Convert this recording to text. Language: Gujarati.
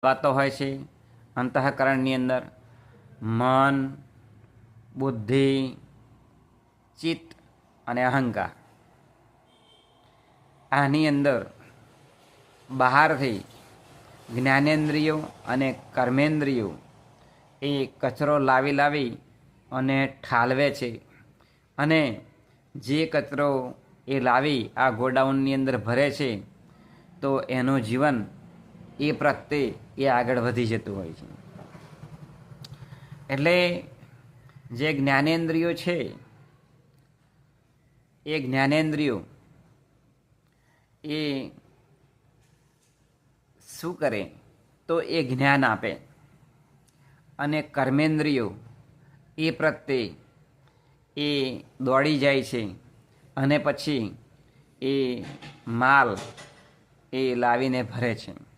વાતો હોય છે અંતઃકરણની અંદર મન, બુદ્ધિ, ચિત્ત અને અહંકાર. આની અંદર બહારથી જ્ઞાનેન્દ્રિયો અને કર્મેન્દ્રિયો એ કચરો લાવી અને ઠાલવે છે અને જે કચરો એ લાવી આ ગોડાઉનની અંદર ભરે છે તો એનું જીવન એ પ્રત્યે એ આગળ વધી જતું હોય છે. એટલે જે જ્ઞાનેન્દ્રિયો છે એ જ્ઞાનેન્દ્રિયો એ શું કરે તો એ જ્ઞાન આપે અને કર્મેન્દ્રિયો એ પ્રત્યે એ દોડી જાય છે અને પછી એ માલ એ લાવીને ભરે છે.